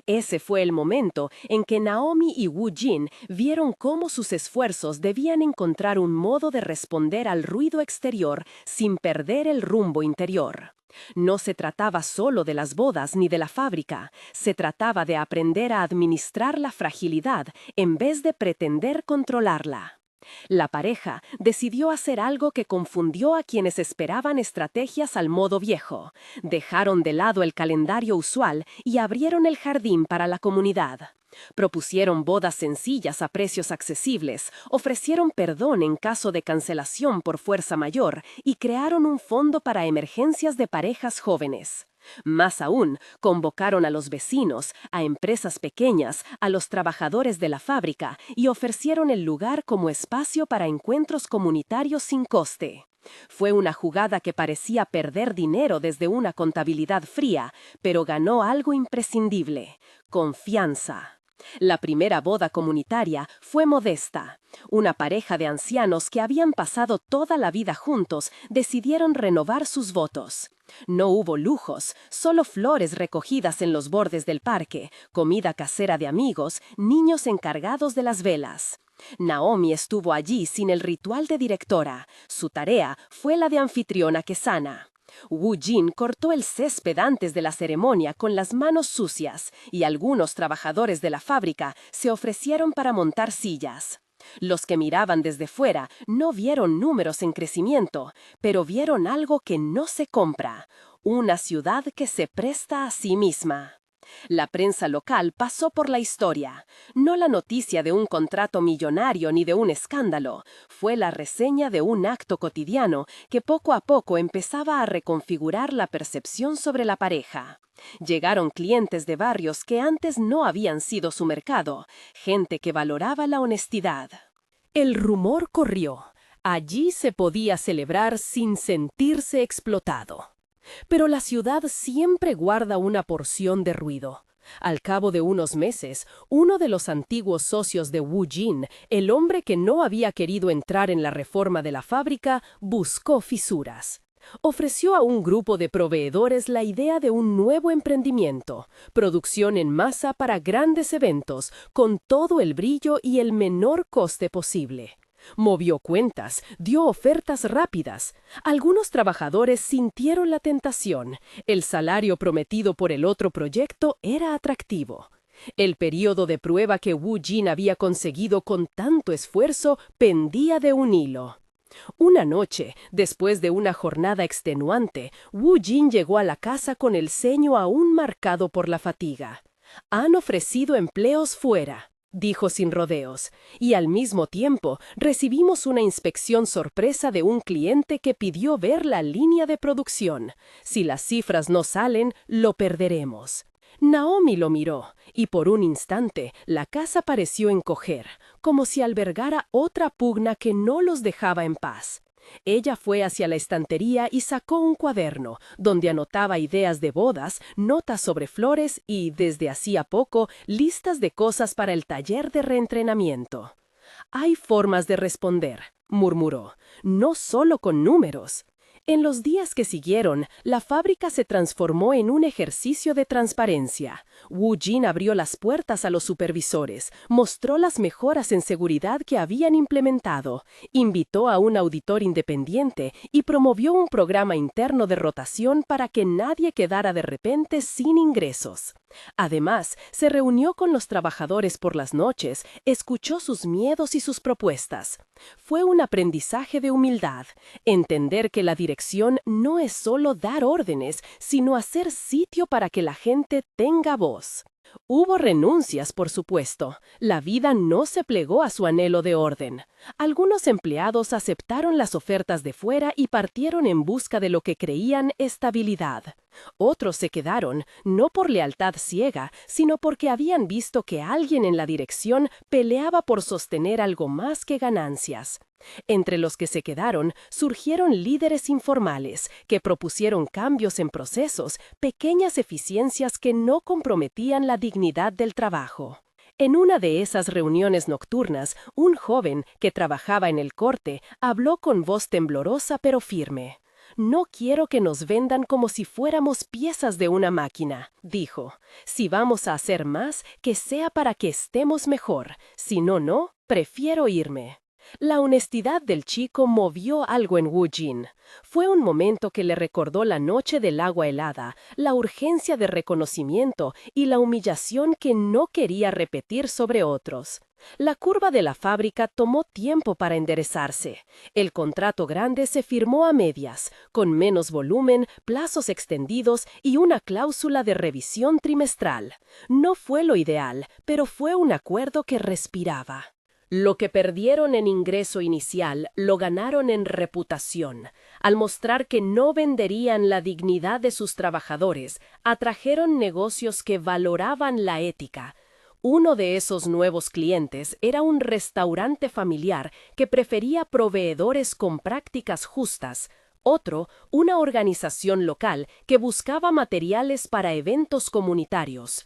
Ese fue el momento en que Naomi y Wu Jin vieron cómo sus esfuerzos debían encontrar un modo de responder al ruido exterior sin perder el rumbo interior. No se trataba solo de las bodas ni de la fábrica, se trataba de aprender a administrar la fragilidad en vez de pretender controlarla. La pareja decidió hacer algo que confundió a quienes esperaban estrategias al modo viejo. Dejaron de lado el calendario usual y abrieron el jardín para la comunidad. Propusieron bodas sencillas a precios accesibles, ofrecieron perdón en caso de cancelación por fuerza mayor y crearon un fondo para emergencias de parejas jóvenes. Más aún, convocaron a los vecinos, a empresas pequeñas, a los trabajadores de la fábrica y ofrecieron el lugar como espacio para encuentros comunitarios sin coste. Fue una jugada que parecía perder dinero desde una contabilidad fría, pero ganó algo imprescindible: confianza. La primera boda comunitaria fue modesta. Una pareja de ancianos que habían pasado toda la vida juntos decidieron renovar sus votos. No hubo lujos, solo flores recogidas en los bordes del parque, comida casera de amigos, niños encargados de las velas. Naomi estuvo allí sin el ritual de directora. Su tarea fue la de anfitriona que sana. Wu Jin cortó el césped antes de la ceremonia con las manos sucias y algunos trabajadores de la fábrica se ofrecieron para montar sillas. Los que miraban desde fuera no vieron números en crecimiento, pero vieron algo que no se compra: una ciudad que se presta a sí misma. La prensa local pasó por la historia. No la noticia de un contrato millonario ni de un escándalo. Fue la reseña de un acto cotidiano que poco a poco empezaba a reconfigurar la percepción sobre la pareja. Llegaron clientes de barrios que antes no habían sido su mercado, gente que valoraba la honestidad. El rumor corrió. Allí se podía celebrar sin sentirse explotado. Pero la ciudad siempre guarda una porción de ruido. Al cabo de unos meses, uno de los antiguos socios de Wu Jin, el hombre que no había querido entrar en la reforma de la fábrica, buscó fisuras. Ofreció a un grupo de proveedores la idea de un nuevo emprendimiento, producción en masa para grandes eventos, con todo el brillo y el menor coste posible. Movió cuentas, dio ofertas rápidas. Algunos trabajadores sintieron la tentación. El salario prometido por el otro proyecto era atractivo. El período de prueba que Wu Jin había conseguido con tanto esfuerzo pendía de un hilo. Una noche, después de una jornada extenuante, Wu Jin llegó a la casa con el ceño aún marcado por la fatiga. «Han ofrecido empleos fuera», dijo sin rodeos, y al mismo tiempo recibimos una inspección sorpresa de un cliente que pidió ver la línea de producción. Si las cifras no salen, lo perderemos. Naomi lo miró, y por un instante la casa pareció encoger, como si albergara otra pugna que no los dejaba en paz. Ella fue hacia la estantería y sacó un cuaderno, donde anotaba ideas de bodas, notas sobre flores y, desde hacía poco, listas de cosas para el taller de reentrenamiento. «Hay formas de responder», murmuró, «no solo con números». En los días que siguieron, la fábrica se transformó en un ejercicio de transparencia. Wu Jin abrió las puertas a los supervisores, mostró las mejoras en seguridad que habían implementado, invitó a un auditor independiente y promovió un programa interno de rotación para que nadie quedara de repente sin ingresos. Además, se reunió con los trabajadores por las noches, escuchó sus miedos y sus propuestas. Fue un aprendizaje de humildad, entender que la dirección no es solo dar órdenes, sino hacer sitio para que la gente tenga voz. Hubo renuncias, por supuesto. La vida no se plegó a su anhelo de orden. Algunos empleados aceptaron las ofertas de fuera y partieron en busca de lo que creían estabilidad. Otros se quedaron, no por lealtad ciega, sino porque habían visto que alguien en la dirección peleaba por sostener algo más que ganancias. Entre los que se quedaron surgieron líderes informales que propusieron cambios en procesos, pequeñas eficiencias que no comprometían la dignidad del trabajo. En una de esas reuniones nocturnas, un joven que trabajaba en el corte habló con voz temblorosa pero firme. «No quiero que nos vendan como si fuéramos piezas de una máquina», dijo. «Si vamos a hacer más, que sea para que estemos mejor. Si no, no, prefiero irme». La honestidad del chico movió algo en Wu Jin. Fue un momento que le recordó la noche del agua helada, la urgencia de reconocimiento y la humillación que no quería repetir sobre otros. La curva de la fábrica tomó tiempo para enderezarse. El contrato grande se firmó a medias, con menos volumen, plazos extendidos y una cláusula de revisión trimestral. No fue lo ideal, pero fue un acuerdo que respiraba. Lo que perdieron en ingreso inicial lo ganaron en reputación. Al mostrar que no venderían la dignidad de sus trabajadores, atrajeron negocios que valoraban la ética. Uno de esos nuevos clientes era un restaurante familiar que prefería proveedores con prácticas justas. Otro, una organización local que buscaba materiales para eventos comunitarios.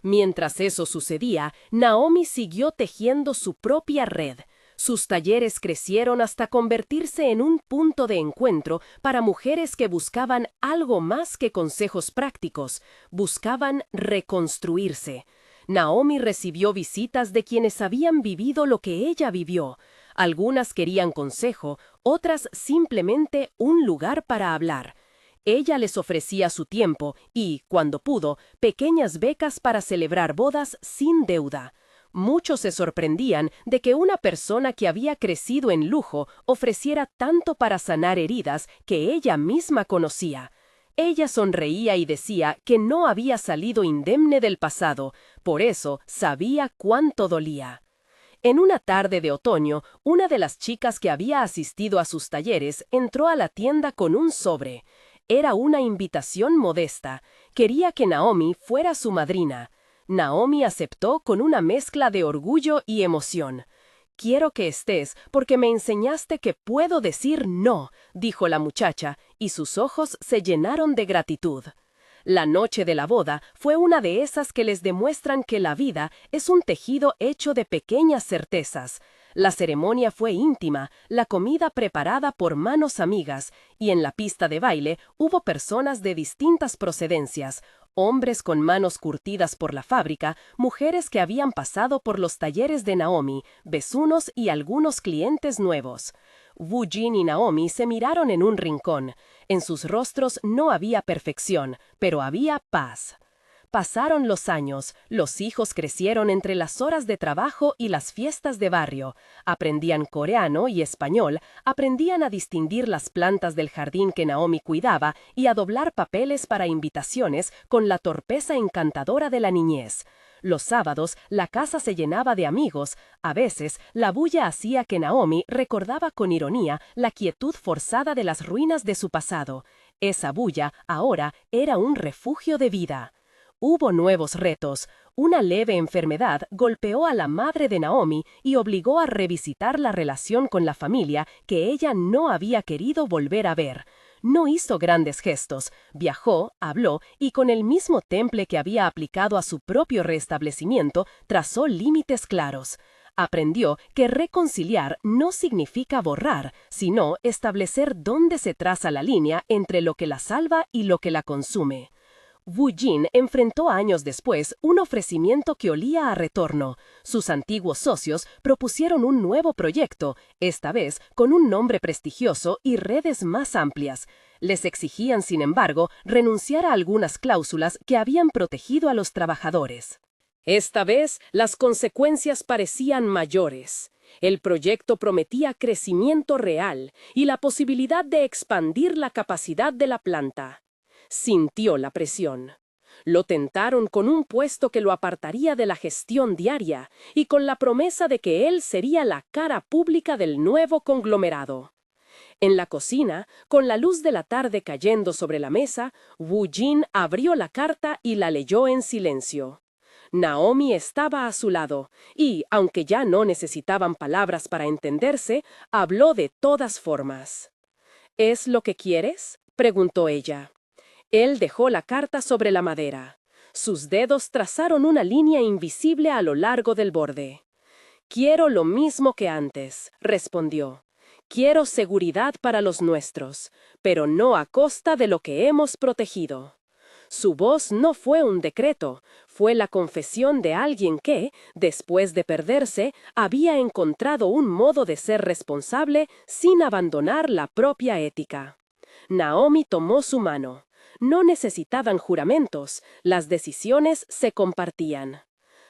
Mientras eso sucedía, Naomi siguió tejiendo su propia red. Sus talleres crecieron hasta convertirse en un punto de encuentro para mujeres que buscaban algo más que consejos prácticos, buscaban reconstruirse. Naomi recibió visitas de quienes habían vivido lo que ella vivió. Algunas querían consejo, otras simplemente un lugar para hablar. Ella les ofrecía su tiempo y, cuando pudo, pequeñas becas para celebrar bodas sin deuda. Muchos se sorprendían de que una persona que había crecido en lujo ofreciera tanto para sanar heridas que ella misma conocía. Ella sonreía y decía que no había salido indemne del pasado, por eso sabía cuánto dolía. En una tarde de otoño, una de las chicas que había asistido a sus talleres entró a la tienda con un sobre. Era una invitación modesta. Quería que Naomi fuera su madrina. Naomi aceptó con una mezcla de orgullo y emoción. «Quiero que estés, porque me enseñaste que puedo decir no», dijo la muchacha, y sus ojos se llenaron de gratitud. La noche de la boda fue una de esas que les demuestran que la vida es un tejido hecho de pequeñas certezas. La ceremonia fue íntima, la comida preparada por manos amigas, y en la pista de baile hubo personas de distintas procedencias, hombres con manos curtidas por la fábrica, mujeres que habían pasado por los talleres de Naomi, besunos y algunos clientes nuevos. Wu Jin y Naomi se miraron en un rincón. En sus rostros no había perfección, pero había paz. Pasaron los años, los hijos crecieron entre las horas de trabajo y las fiestas de barrio, aprendían coreano y español, aprendían a distinguir las plantas del jardín que Naomi cuidaba y a doblar papeles para invitaciones con la torpeza encantadora de la niñez. Los sábados la casa se llenaba de amigos, a veces la bulla hacía que Naomi recordaba con ironía la quietud forzada de las ruinas de su pasado. Esa bulla ahora era un refugio de vida. Hubo nuevos retos. Una leve enfermedad golpeó a la madre de Naomi y obligó a revisitar la relación con la familia que ella no había querido volver a ver. No hizo grandes gestos, viajó, habló y con el mismo temple que había aplicado a su propio restablecimiento, trazó límites claros. Aprendió que reconciliar no significa borrar, sino establecer dónde se traza la línea entre lo que la salva y lo que la consume. Wu Jin enfrentó años después un ofrecimiento que olía a retorno. Sus antiguos socios propusieron un nuevo proyecto, esta vez con un nombre prestigioso y redes más amplias. Les exigían, sin embargo, renunciar a algunas cláusulas que habían protegido a los trabajadores. Esta vez, las consecuencias parecían mayores. El proyecto prometía crecimiento real y la posibilidad de expandir la capacidad de la planta. Sintió la presión. Lo tentaron con un puesto que lo apartaría de la gestión diaria y con la promesa de que él sería la cara pública del nuevo conglomerado. En la cocina, con la luz de la tarde cayendo sobre la mesa, Wu Jin abrió la carta y la leyó en silencio. Naomi estaba a su lado y, aunque ya no necesitaban palabras para entenderse, habló de todas formas. «¿Es lo que quieres?», preguntó ella. Él dejó la carta sobre la madera. Sus dedos trazaron una línea invisible a lo largo del borde. «Quiero lo mismo que antes», respondió. «Quiero seguridad para los nuestros, pero no a costa de lo que hemos protegido». Su voz no fue un decreto, fue la confesión de alguien que, después de perderse, había encontrado un modo de ser responsable sin abandonar la propia ética. Naomi tomó su mano. No necesitaban juramentos, las decisiones se compartían.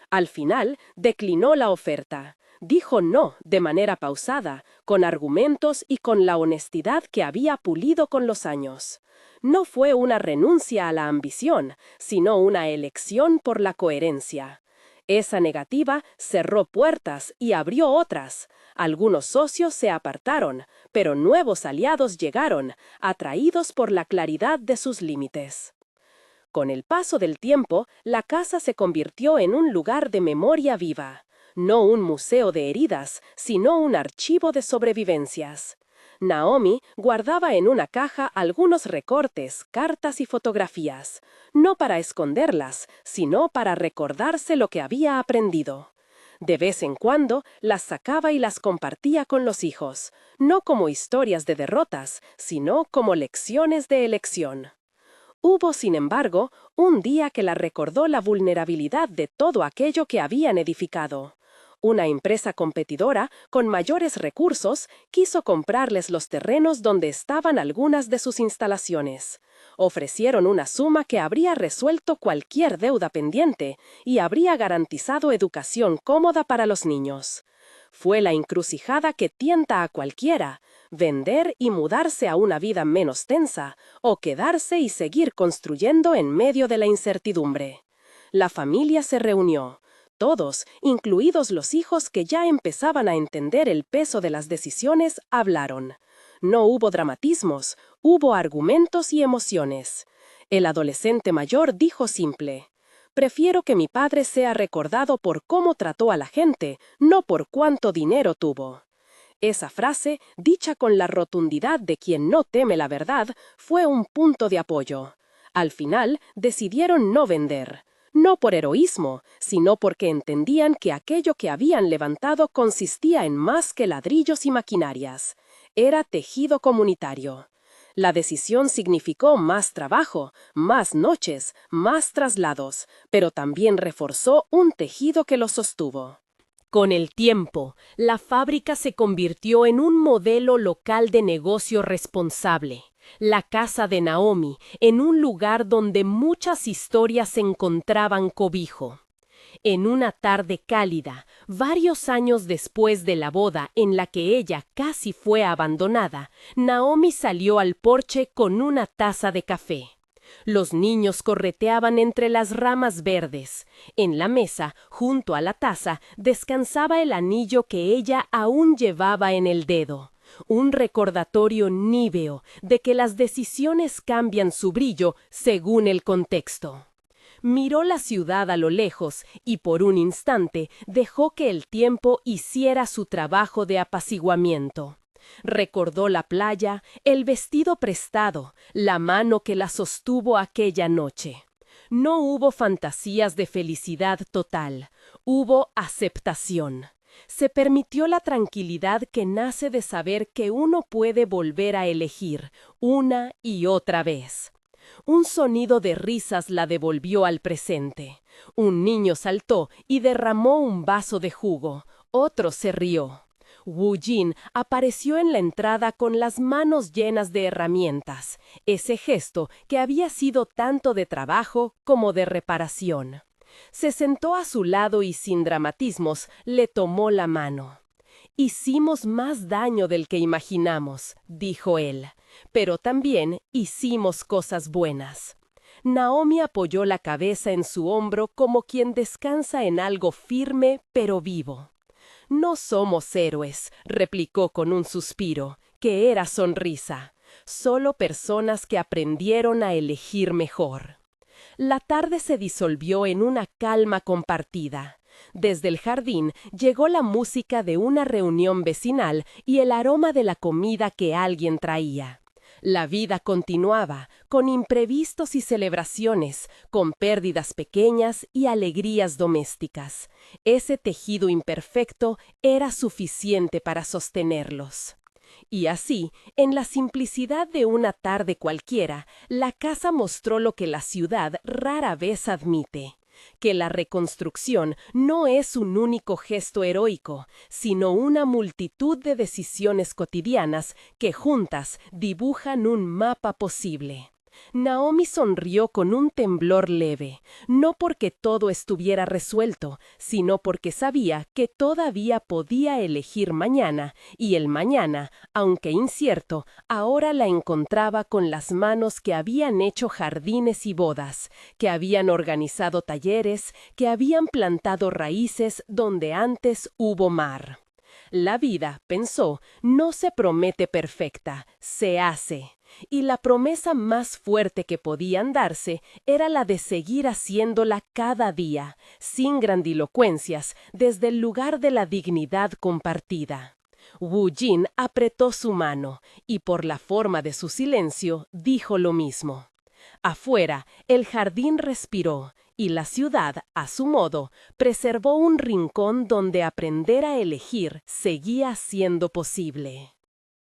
Al final, declinó la oferta. Dijo no de manera pausada, con argumentos y con la honestidad que había pulido con los años. No fue una renuncia a la ambición, sino una elección por la coherencia. Esa negativa cerró puertas y abrió otras. Algunos socios se apartaron, pero nuevos aliados llegaron, atraídos por la claridad de sus límites. Con el paso del tiempo, la casa se convirtió en un lugar de memoria viva. No un museo de heridas, sino un archivo de sobrevivencias. Naomi guardaba en una caja algunos recortes, cartas y fotografías, no para esconderlas, sino para recordarse lo que había aprendido. De vez en cuando las sacaba y las compartía con los hijos, no como historias de derrotas, sino como lecciones de elección. Hubo, sin embargo, un día que la recordó la vulnerabilidad de todo aquello que habían edificado. Una empresa competidora, con mayores recursos, quiso comprarles los terrenos donde estaban algunas de sus instalaciones. Ofrecieron una suma que habría resuelto cualquier deuda pendiente y habría garantizado educación cómoda para los niños. Fue la encrucijada que tienta a cualquiera: vender y mudarse a una vida menos tensa, o quedarse y seguir construyendo en medio de la incertidumbre. La familia se reunió. Todos, incluidos los hijos que ya empezaban a entender el peso de las decisiones, hablaron. No hubo dramatismos, hubo argumentos y emociones. El adolescente mayor dijo simple: prefiero que mi padre sea recordado por cómo trató a la gente, no por cuánto dinero tuvo. Esa frase, dicha con la rotundidad de quien no teme la verdad, fue un punto de apoyo. Al final, decidieron no vender. No por heroísmo, sino porque entendían que aquello que habían levantado consistía en más que ladrillos y maquinarias. Era tejido comunitario. La decisión significó más trabajo, más noches, más traslados, pero también reforzó un tejido que lo sostuvo. Con el tiempo, la fábrica se convirtió en un modelo local de negocio responsable. La casa de Naomi, en un lugar donde muchas historias encontraban cobijo. En una tarde cálida, varios años después de la boda en la que ella casi fue abandonada, Naomi salió al porche con una taza de café. Los niños correteaban entre las ramas verdes. En la mesa, junto a la taza, descansaba el anillo que ella aún llevaba en el dedo. Un recordatorio níveo de que las decisiones cambian su brillo según el contexto. Miró la ciudad a lo lejos y por un instante dejó que el tiempo hiciera su trabajo de apaciguamiento. Recordó la playa, el vestido prestado, la mano que la sostuvo aquella noche. No hubo fantasías de felicidad total, hubo aceptación. Se permitió la tranquilidad que nace de saber que uno puede volver a elegir una y otra vez. Un sonido de risas la devolvió al presente. Un niño saltó y derramó un vaso de jugo. Otro se rió. Wu Jin apareció en la entrada con las manos llenas de herramientas, ese gesto que había sido tanto de trabajo como de reparación. Se sentó a su lado y sin dramatismos le tomó la mano. «Hicimos más daño del que imaginamos», dijo él, «pero también hicimos cosas buenas». Naomi apoyó la cabeza en su hombro como quien descansa en algo firme pero vivo. «No somos héroes», replicó con un suspiro, que era sonrisa, «solo personas que aprendieron a elegir mejor». La tarde se disolvió en una calma compartida. Desde el jardín llegó la música de una reunión vecinal y el aroma de la comida que alguien traía. La vida continuaba, con imprevistos y celebraciones, con pérdidas pequeñas y alegrías domésticas. Ese tejido imperfecto era suficiente para sostenerlos. Y así, en la simplicidad de una tarde cualquiera, la casa mostró lo que la ciudad rara vez admite: que la reconstrucción no es un único gesto heroico, sino una multitud de decisiones cotidianas que juntas dibujan un mapa posible. Naomi sonrió con un temblor leve, no porque todo estuviera resuelto, sino porque sabía que todavía podía elegir mañana, y el mañana, aunque incierto, ahora la encontraba con las manos que habían hecho jardines y bodas, que habían organizado talleres, que habían plantado raíces donde antes hubo mar. La vida, pensó, no se promete perfecta, se hace. Y la promesa más fuerte que podían darse era la de seguir haciéndola cada día, sin grandilocuencias, desde el lugar de la dignidad compartida. Wu Jin apretó su mano y por la forma de su silencio dijo lo mismo. Afuera, el jardín respiró y la ciudad, a su modo, preservó un rincón donde aprender a elegir seguía siendo posible.